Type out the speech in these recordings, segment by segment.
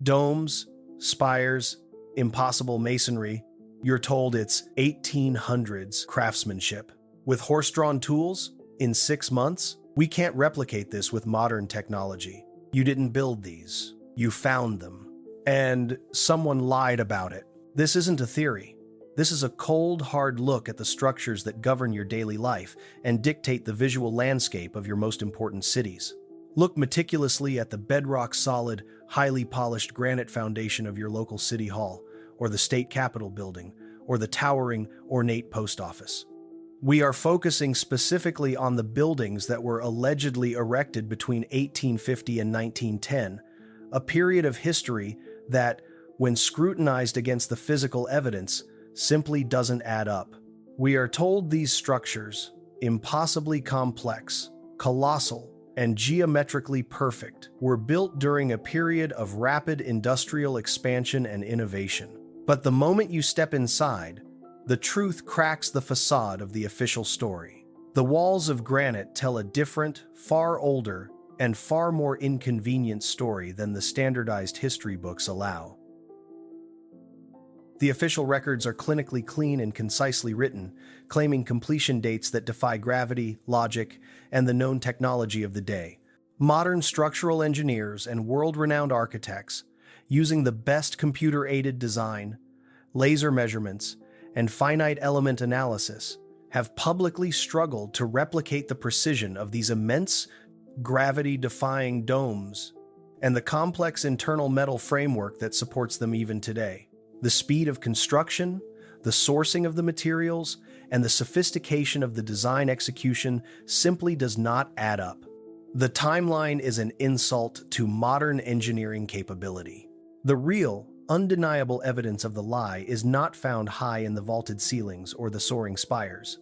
Domes, spires, impossible masonry. You're told it's 1800s craftsmanship. With horse-drawn tools, in 6 months, we can't replicate this with modern technology. You didn't build these. You found them. And someone lied about it. This isn't a theory. This is a cold, hard look at the structures that govern your daily life and dictate the visual landscape of your most important cities. Look meticulously at the bedrock-solid, highly polished granite foundation of your local city hall, or the state capitol building, or the towering, ornate post office. We are focusing specifically on the buildings that were allegedly erected between 1850 and 1910, a period of history that, when scrutinized against the physical evidence, simply doesn't add up. We are told these structures, impossibly complex, colossal, and geometrically perfect, were built during a period of rapid industrial expansion and innovation. But the moment you step inside, the truth cracks the facade of the official story. The walls of granite tell a different, far older, and far more inconvenient story than the standardized history books allow. The official records are clinically clean and concisely written, claiming completion dates that defy gravity, logic, and the known technology of the day. Modern structural engineers and world-renowned architects, using the best computer-aided design, laser measurements, and finite element analysis, have publicly struggled to replicate the precision of these immense, gravity-defying domes and the complex internal metal framework that supports them even today. The speed of construction, the sourcing of the materials, and the sophistication of the design execution simply does not add up. The timeline is an insult to modern engineering capability. The real, undeniable evidence of the lie is not found high in the vaulted ceilings or the soaring spires.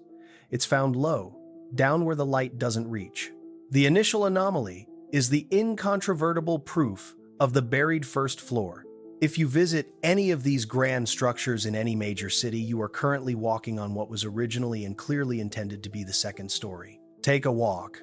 It's found low, down where the light doesn't reach. The initial anomaly is the incontrovertible proof of the buried first floor. If you visit any of these grand structures in any major city, you are currently walking on what was originally and clearly intended to be the second story. Take a walk,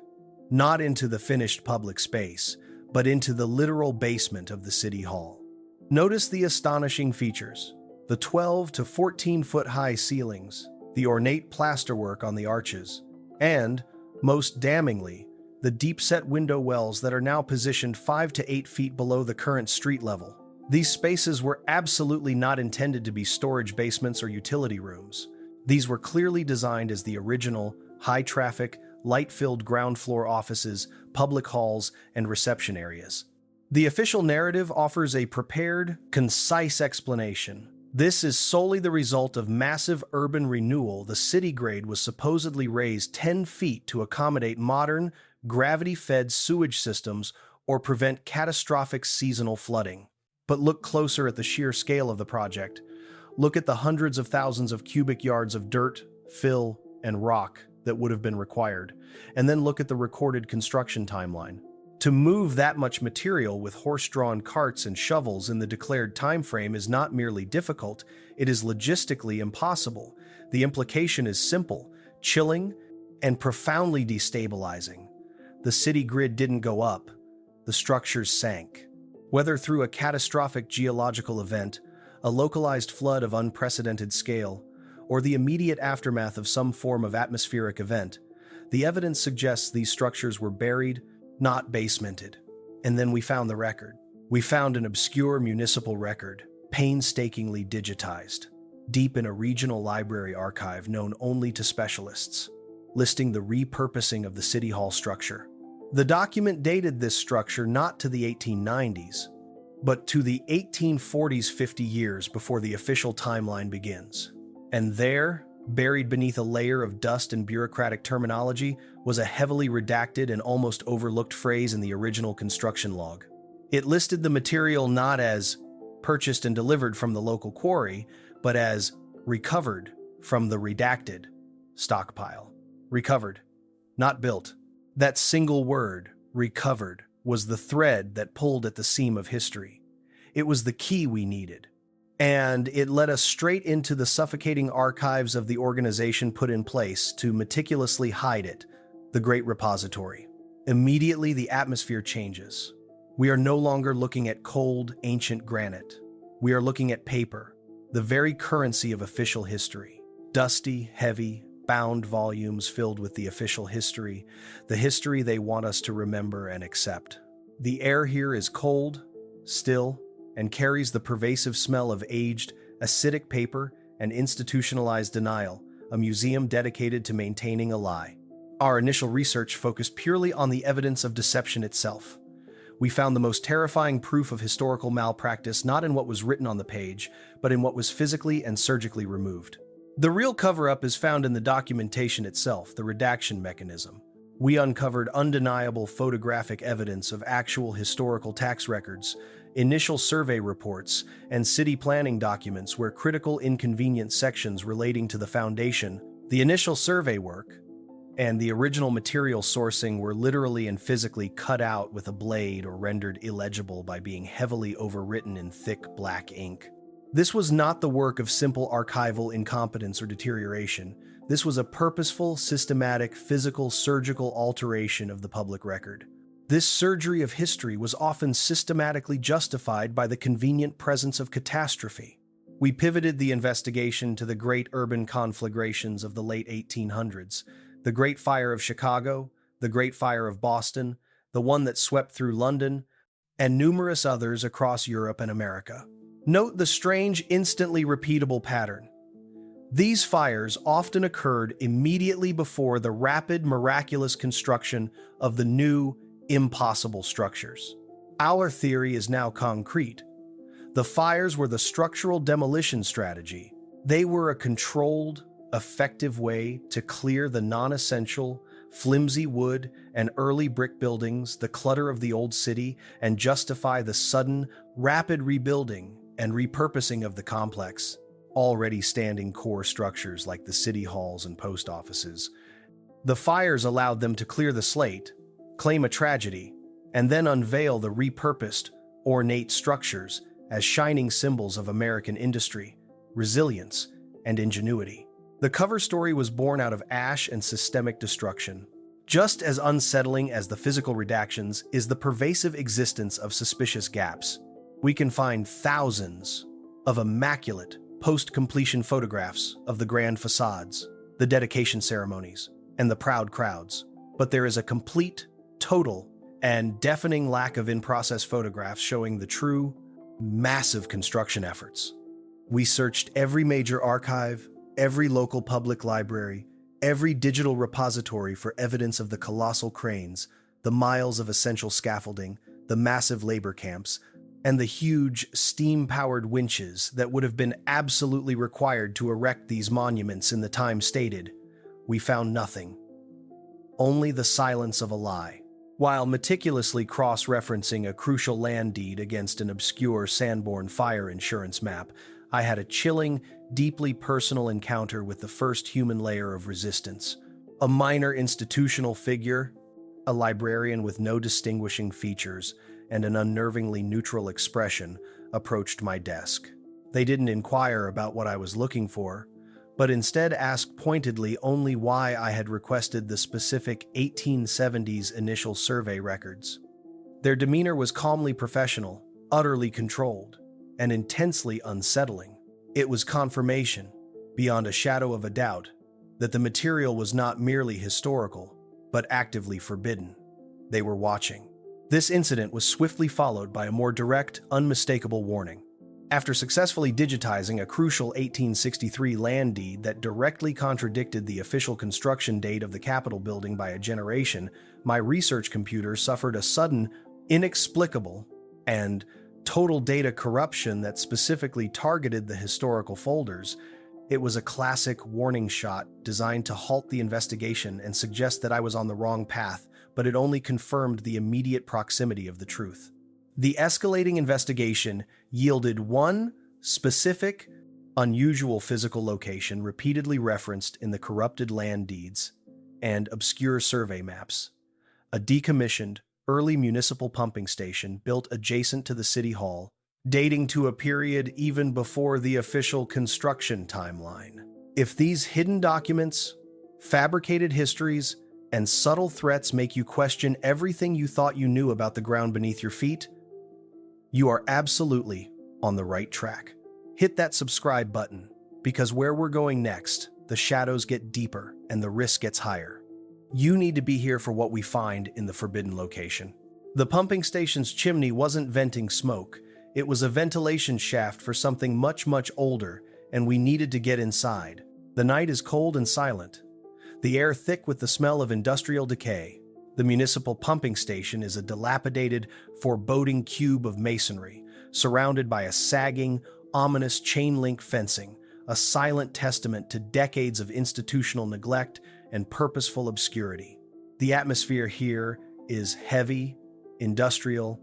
not into the finished public space, but into the literal basement of the city hall. Notice the astonishing features: the 12 to 14-foot high ceilings, the ornate plasterwork on the arches, and, most damningly, the deep-set window wells that are now positioned 5 to 8 feet below the current street level. These spaces were absolutely not intended to be storage basements or utility rooms. These were clearly designed as the original, high-traffic, light-filled ground floor offices, public halls, and reception areas. The official narrative offers a prepared, concise explanation. This is solely the result of massive urban renewal. The city grade was supposedly raised 10 feet to accommodate modern, gravity-fed sewage systems or prevent catastrophic seasonal flooding. But look closer at the sheer scale of the project. Look at the hundreds of thousands of cubic yards of dirt, fill, and rock that would have been required, and then look at the recorded construction timeline. To move that much material with horse-drawn carts and shovels in the declared time frame is not merely difficult, it is logistically impossible. The implication is simple, chilling, and profoundly destabilizing. The city grid didn't go up, the structures sank. Whether through a catastrophic geological event, a localized flood of unprecedented scale, or the immediate aftermath of some form of atmospheric event, the evidence suggests these structures were buried, not basemented. And then we found the record. We found an obscure municipal record, painstakingly digitized, deep in a regional library archive known only to specialists, listing the repurposing of the City Hall structure. The document dated this structure not to the 1890s, but to the 1840s, 50 years before the official timeline begins. And there, buried beneath a layer of dust and bureaucratic terminology, was a heavily redacted and almost overlooked phrase in the original construction log. It listed the material not as purchased and delivered from the local quarry, but as recovered from the redacted stockpile. Recovered, not built. That single word, recovered, was the thread that pulled at the seam of history. It was the key we needed. And it led us straight into the suffocating archives of the organization put in place to meticulously hide it, the Great Repository. Immediately, the atmosphere changes. We are no longer looking at cold, ancient granite. We are looking at paper, the very currency of official history. Dusty, heavy, bound volumes filled with the official history, the history they want us to remember and accept. The air here is cold, still, and carries the pervasive smell of aged, acidic paper and institutionalized denial, a museum dedicated to maintaining a lie. Our initial research focused purely on the evidence of deception itself. We found the most terrifying proof of historical malpractice not in what was written on the page, but in what was physically and surgically removed. The real cover-up is found in the documentation itself, the redaction mechanism. We uncovered undeniable photographic evidence of actual historical tax records, initial survey reports, and city planning documents where critical inconvenient sections relating to the foundation, the initial survey work, and the original material sourcing were literally and physically cut out with a blade or rendered illegible by being heavily overwritten in thick black ink. This was not the work of simple archival incompetence or deterioration. This was a purposeful, systematic, physical, surgical alteration of the public record. This surgery of history was often systematically justified by the convenient presence of catastrophe. We pivoted the investigation to the great urban conflagrations of the late 1800s, the Great Fire of Chicago, the Great Fire of Boston, the one that swept through London, and numerous others across Europe and America. Note the strange, instantly repeatable pattern. These fires often occurred immediately before the rapid, miraculous construction of the new, impossible structures. Our theory is now concrete. The fires were the structural demolition strategy. They were a controlled, effective way to clear the non-essential, flimsy wood and early brick buildings, the clutter of the old city, and justify the sudden, rapid rebuilding and repurposing of the complex, already standing core structures like the city halls and post offices. The fires allowed them to clear the slate, claim a tragedy, and then unveil the repurposed, ornate structures as shining symbols of American industry, resilience, and ingenuity. The cover story was born out of ash and systemic destruction. Just as unsettling as the physical redactions is the pervasive existence of suspicious gaps. We can find thousands of immaculate post-completion photographs of the grand facades, the dedication ceremonies, and the proud crowds. But there is a complete, total, and deafening lack of in-process photographs showing the true, massive construction efforts. We searched every major archive, every local public library, every digital repository for evidence of the colossal cranes, the miles of essential scaffolding, the massive labor camps, and the huge steam-powered winches that would have been absolutely required to erect these monuments in the time stated. We found nothing. Only the silence of a lie. While meticulously cross-referencing a crucial land deed against an obscure Sanborn fire insurance map, I had a chilling, deeply personal encounter with the first human layer of resistance. A minor institutional figure, a librarian with no distinguishing features, and an unnervingly neutral expression approached my desk. They didn't inquire about what I was looking for, but instead asked pointedly only why I had requested the specific 1870s initial survey records. Their demeanor was calmly professional, utterly controlled, and intensely unsettling. It was confirmation, beyond a shadow of a doubt, that the material was not merely historical, but actively forbidden. They were watching. This incident was swiftly followed by a more direct, unmistakable warning. After successfully digitizing a crucial 1863 land deed that directly contradicted the official construction date of the Capitol building by a generation, my research computer suffered a sudden, inexplicable, and total data corruption that specifically targeted the historical folders. It was a classic warning shot designed to halt the investigation and suggest that I was on the wrong path, but it only confirmed the immediate proximity of the truth. The escalating investigation yielded one specific, unusual physical location repeatedly referenced in the corrupted land deeds and obscure survey maps. A decommissioned, early municipal pumping station built adjacent to the city hall, dating to a period even before the official construction timeline. If these hidden documents, fabricated histories, and subtle threats make you question everything you thought you knew about the ground beneath your feet, You are absolutely on the right track. Hit that subscribe button, because where we're going next, the shadows get deeper and the risk gets higher. You need to be here for what we find in the forbidden location. The pumping station's chimney wasn't venting smoke. It was a ventilation shaft for something much, much older, and we needed to get inside. The night is cold and silent, the air thick with the smell of industrial decay. The municipal pumping station is a dilapidated, foreboding cube of masonry, surrounded by a sagging, ominous chain-link fencing, a silent testament to decades of institutional neglect and purposeful obscurity. The atmosphere here is heavy, industrial,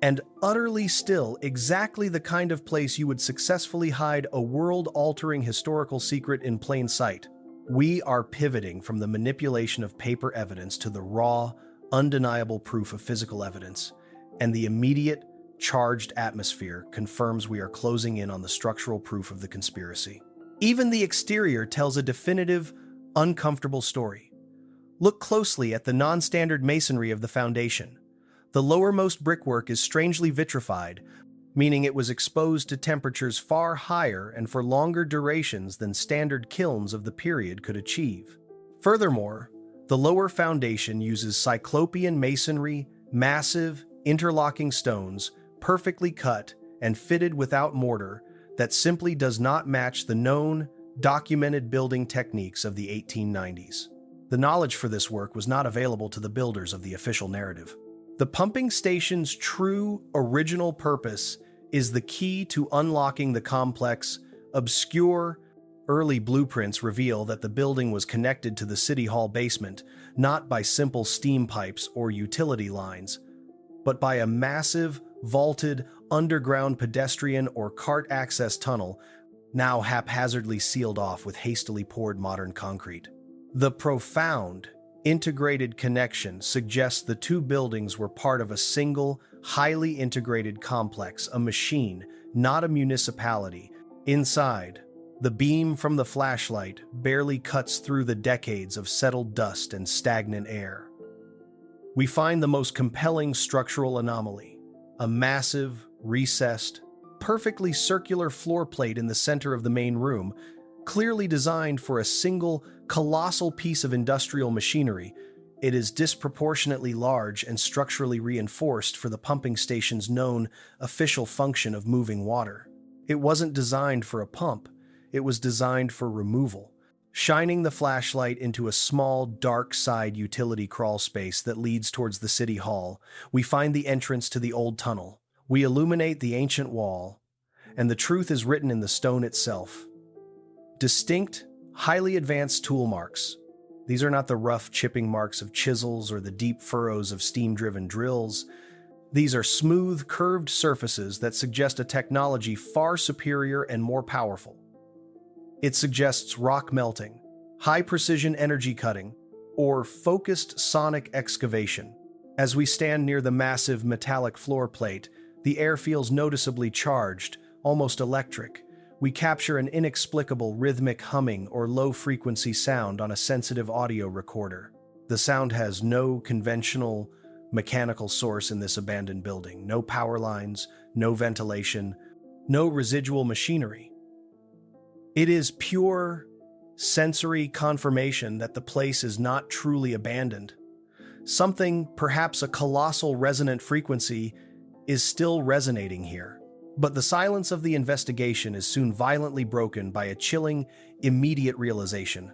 and utterly still, exactly the kind of place you would successfully hide a world-altering historical secret in plain sight. We are pivoting from the manipulation of paper evidence to the raw, undeniable proof of physical evidence, and the immediate, charged atmosphere confirms we are closing in on the structural proof of the conspiracy. Even the exterior tells a definitive, uncomfortable story. Look closely at the non-standard masonry of the foundation. The lowermost brickwork is strangely vitrified, meaning it was exposed to temperatures far higher and for longer durations than standard kilns of the period could achieve. Furthermore, the lower foundation uses cyclopean masonry, massive, interlocking stones, perfectly cut and fitted without mortar, that simply does not match the known, documented building techniques of the 1890s. The knowledge for this work was not available to the builders of the official narrative. The pumping station's true, original purpose is the key to unlocking the complex, obscure, early blueprints reveal that the building was connected to the City Hall basement, not by simple steam pipes or utility lines, but by a massive, vaulted, underground pedestrian or cart access tunnel, now haphazardly sealed off with hastily poured modern concrete. The profound, integrated connection suggests the two buildings were part of a single, highly integrated complex, a machine, not a municipality. Inside, the beam from the flashlight barely cuts through the decades of settled dust and stagnant air. We find the most compelling structural anomaly, a massive, recessed, perfectly circular floor plate in the center of the main room, clearly designed for a single, colossal piece of industrial machinery. It is disproportionately large and structurally reinforced for the pumping station's known official function of moving water. It wasn't designed for a pump, it was designed for removal. Shining the flashlight into a small, dark side utility crawl space that leads towards the City Hall, we find the entrance to the old tunnel. We illuminate the ancient wall, and the truth is written in the stone itself. Distinct, highly advanced tool marks. These are not the rough chipping marks of chisels or the deep furrows of steam-driven drills. These are smooth, curved surfaces that suggest a technology far superior and more powerful. It suggests rock melting, high-precision energy cutting, or focused sonic excavation. As we stand near the massive metallic floor plate, the air feels noticeably charged, almost electric. We capture an inexplicable rhythmic humming or low-frequency sound on a sensitive audio recorder. The sound has no conventional mechanical source in this abandoned building. No power lines, no ventilation, no residual machinery. It is pure sensory confirmation that the place is not truly abandoned. Something, perhaps a colossal resonant frequency, is still resonating here. But the silence of the investigation is soon violently broken by a chilling, immediate realization.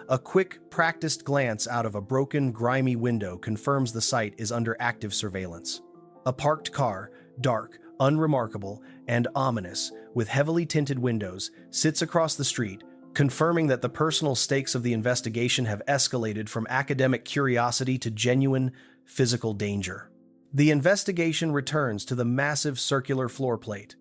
A quick, practiced glance out of a broken, grimy window confirms the site is under active surveillance. A parked car, dark, unremarkable, and ominous, with heavily tinted windows, sits across the street, confirming that the personal stakes of the investigation have escalated from academic curiosity to genuine, physical danger. The investigation returns to the massive circular floor plate.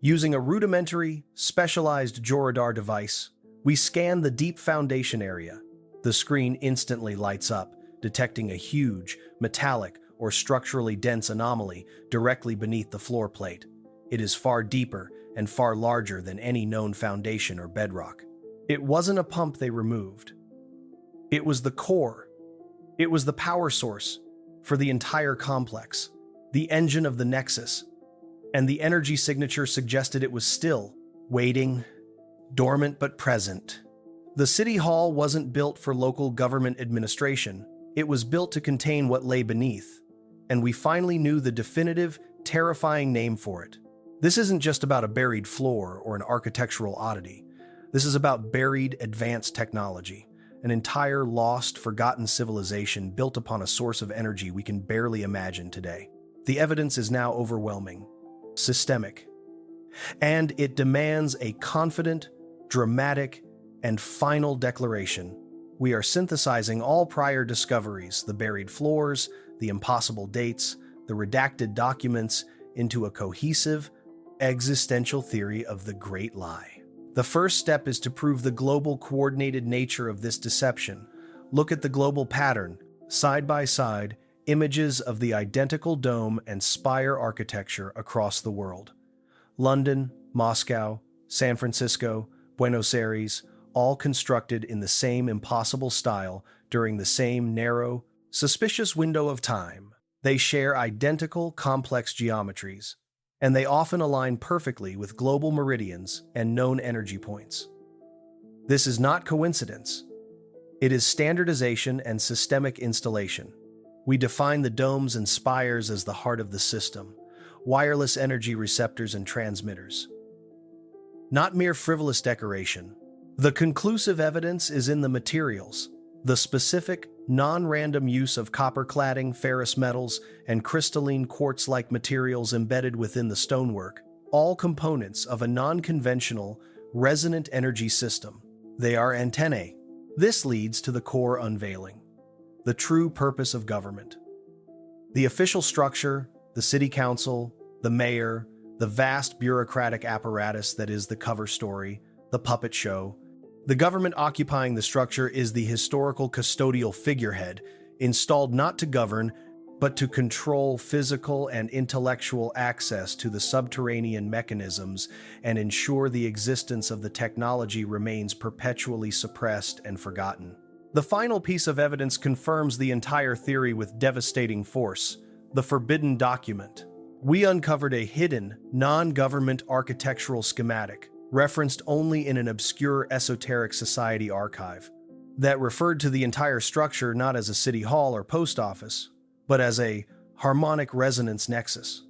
Using a rudimentary, specialized Joradar device, we scan the deep foundation area. The screen instantly lights up, detecting a huge, metallic, or structurally dense anomaly directly beneath the floor plate. It is far deeper and far larger than any known foundation or bedrock. It wasn't a pump they removed. It was the core. It was the power source for the entire complex, the engine of the nexus. and the energy signature suggested it was still, waiting, dormant but present. The City Hall wasn't built for local government administration. It was built to contain what lay beneath, and we finally knew the definitive, terrifying name for it. This isn't just about a buried floor or an architectural oddity. This is about buried, advanced technology, an entire lost, forgotten civilization built upon a source of energy we can barely imagine today. The evidence is now overwhelming, systemic, and it demands a confident, dramatic, and final declaration. We are synthesizing all prior discoveries, the buried floors, the impossible dates, the redacted documents, into a cohesive, existential theory of the Great Lie. The first step is to prove the global coordinated nature of this deception. Look at the global pattern, side by side, images of the identical dome and spire architecture across the world. London, Moscow, San Francisco, Buenos Aires, all constructed in the same impossible style during the same narrow, suspicious window of time. They share identical, complex geometries, and they often align perfectly with global meridians and known energy points. This is not coincidence. It is standardization and systemic installation. We define the domes and spires as the heart of the system, wireless energy receptors and transmitters. Not mere frivolous decoration. The conclusive evidence is in the materials, the specific, non-random use of copper cladding, ferrous metals, and crystalline quartz-like materials embedded within the stonework, all components of a non-conventional, resonant energy system. They are antennae. This leads to the core unveiling, the true purpose of government. The official structure, the city council, the mayor, the vast bureaucratic apparatus that is the cover story, the puppet show. The government occupying the structure is the historical custodial figurehead, installed not to govern, but to control physical and intellectual access to the subterranean mechanisms and ensure the existence of the technology remains perpetually suppressed and forgotten. The final piece of evidence confirms the entire theory with devastating force: the forbidden document. We uncovered a hidden, non-government architectural schematic, referenced only in an obscure esoteric society archive, that referred to the entire structure not as a city hall or post office, but as a harmonic resonance nexus.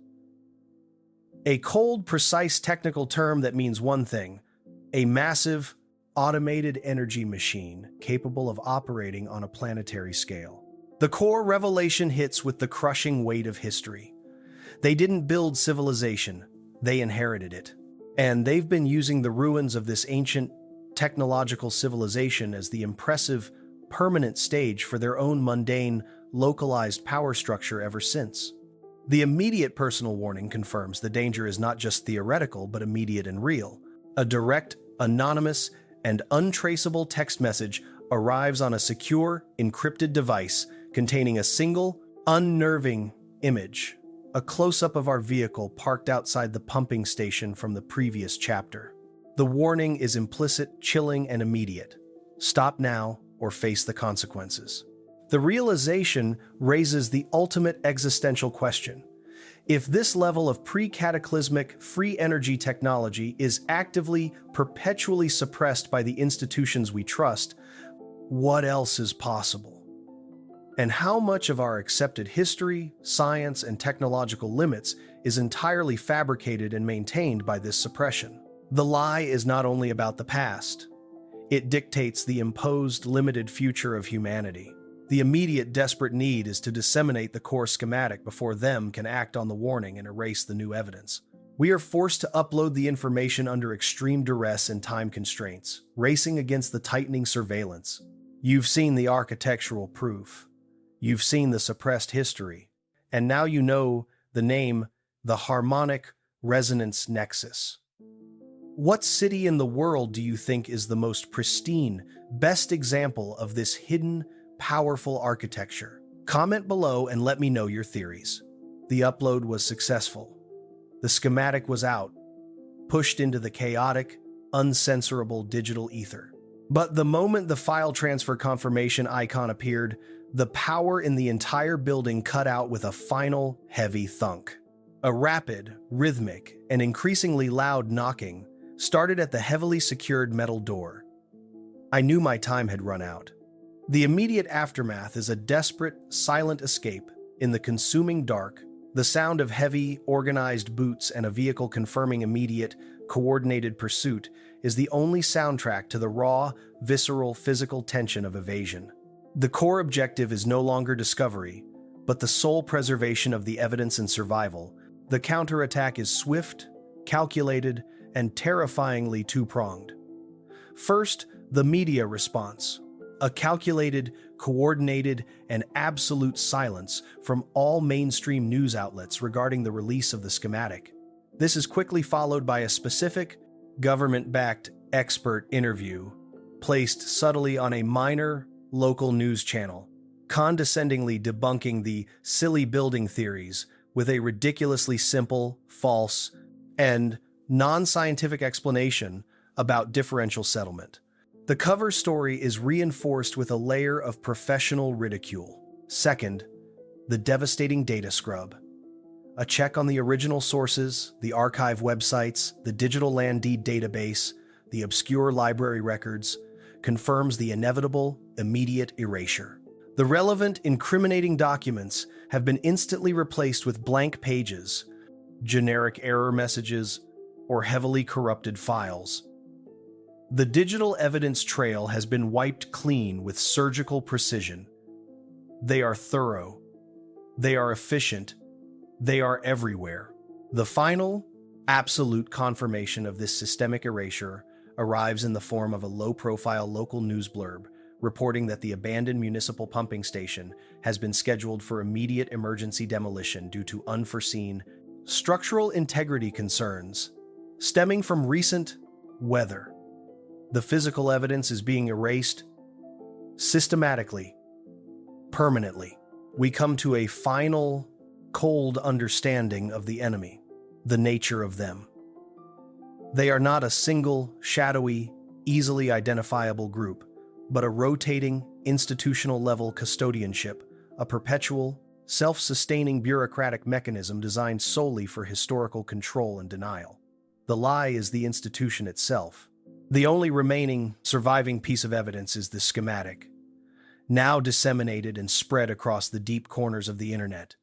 A cold, precise technical term that means one thing: a massive, automated energy machine capable of operating on a planetary scale. The core revelation hits with the crushing weight of history. They didn't build civilization, they inherited it. And they've been using the ruins of this ancient technological civilization as the impressive, permanent stage for their own mundane, localized power structure ever since. The immediate personal warning confirms the danger is not just theoretical, but immediate and real. A direct, anonymous, and untraceable text message arrives on a secure, encrypted device containing a single, unnerving image. A close-up of our vehicle parked outside the pumping station from the previous chapter. The warning is implicit, chilling, and immediate. Stop now or face the consequences. The realization raises the ultimate existential question. If this level of pre-cataclysmic, free energy technology is actively, perpetually suppressed by the institutions we trust, what else is possible? And how much of our accepted history, science, and technological limits is entirely fabricated and maintained by this suppression? The lie is not only about the past. It dictates the imposed, limited future of humanity. The immediate, desperate need is to disseminate the core schematic before them can act on the warning and erase the new evidence. We are forced to upload the information under extreme duress and time constraints, racing against the tightening surveillance. You've seen the architectural proof. You've seen the suppressed history, and now you know the name, the harmonic resonance nexus. What city in the world do you think is the most pristine, best example of this hidden, powerful architecture? Comment below and let me know your theories. The upload was successful. The schematic was out, pushed into the chaotic, uncensorable digital ether. But the moment the file transfer confirmation icon appeared, the power in the entire building cut out with a final, heavy thunk. A rapid, rhythmic, and increasingly loud knocking started at the heavily secured metal door. I knew my time had run out. The immediate aftermath is a desperate, silent escape in the consuming dark, the sound of heavy, organized boots and a vehicle confirming immediate, coordinated pursuit is the only soundtrack to the raw, visceral, physical tension of evasion. The core objective is no longer discovery, but the sole preservation of the evidence and survival. The counterattack is swift, calculated, and terrifyingly two-pronged. First, the media response. A calculated, coordinated, and absolute silence from all mainstream news outlets regarding the release of the schematic. This is quickly followed by a specific, government-backed expert interview placed subtly on a minor, local news channel, condescendingly debunking the silly building theories with a ridiculously simple, false, and non-scientific explanation about differential settlement. The cover story is reinforced with a layer of professional ridicule. Second, the devastating data scrub. A check on the original sources, the archive websites, the digital land deed database, the obscure library records, confirms the inevitable, immediate erasure. The relevant, incriminating documents have been instantly replaced with blank pages, generic error messages, or heavily corrupted files. The digital evidence trail has been wiped clean with surgical precision. They are thorough. They are efficient. They are everywhere. The final, absolute confirmation of this systemic erasure arrives in the form of a low-profile local news blurb reporting that the abandoned municipal pumping station has been scheduled for immediate emergency demolition due to unforeseen structural integrity concerns stemming from recent weather. The physical evidence is being erased systematically, permanently. We come to a final, cold understanding of the enemy, the nature of them. They are not a single, shadowy, easily identifiable group, but a rotating, institutional-level custodianship, a perpetual, self-sustaining bureaucratic mechanism designed solely for historical control and denial. The lie is the institution itself. The only remaining, surviving piece of evidence is the schematic, now disseminated and spread across the deep corners of the internet,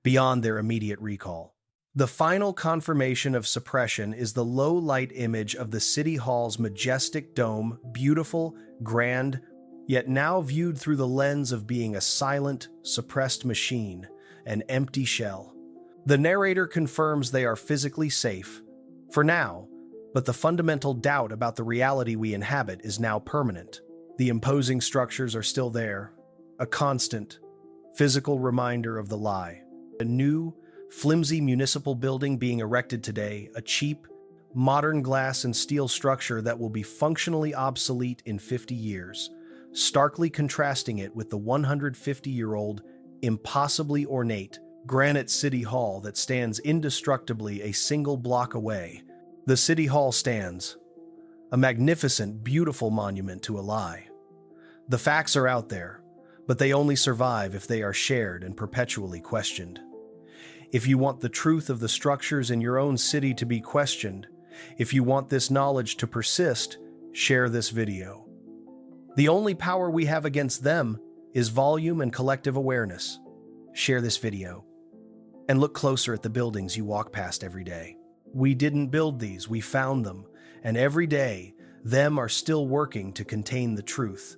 beyond their immediate recall. The final confirmation of suppression is the low-light image of the City Hall's majestic dome, beautiful, grand, yet now viewed through the lens of being a silent, suppressed machine, an empty shell. The narrator confirms they are physically safe, for now, but the fundamental doubt about the reality we inhabit is now permanent. The imposing structures are still there, a constant, physical reminder of the lie. A new, flimsy municipal building being erected today, a cheap, modern glass and steel structure that will be functionally obsolete in 50 years, starkly contrasting it with the 150-year-old, impossibly ornate, granite City Hall that stands indestructibly a single block away. The City Hall stands, a magnificent, beautiful monument to a lie. The facts are out there, but they only survive if they are shared and perpetually questioned. If you want the truth of the structures in your own city to be questioned, if you want this knowledge to persist, share this video. The only power we have against them is volume and collective awareness. Share this video and look closer at the buildings you walk past every day. We didn't build these, we found them, and every day, them are still working to contain the truth.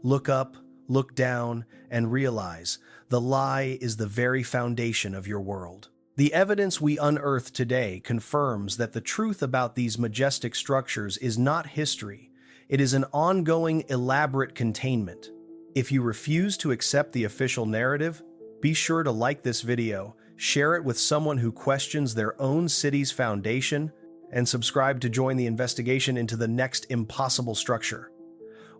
Look up, look down, and realize the lie is the very foundation of your world. The evidence we unearth today confirms that the truth about these majestic structures is not history. It is an ongoing, elaborate containment. If you refuse to accept the official narrative, be sure to like this video, share it with someone who questions their own city's foundation, and subscribe to join the investigation into the next impossible structure.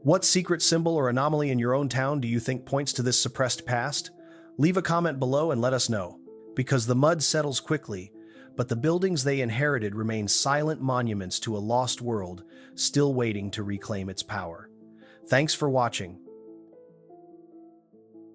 What secret symbol or anomaly in your own town do you think points to this suppressed past? Leave a comment below and let us know, because the mud settles quickly, but the buildings they inherited remain silent monuments to a lost world, still waiting to reclaim its power. Thanks for watching.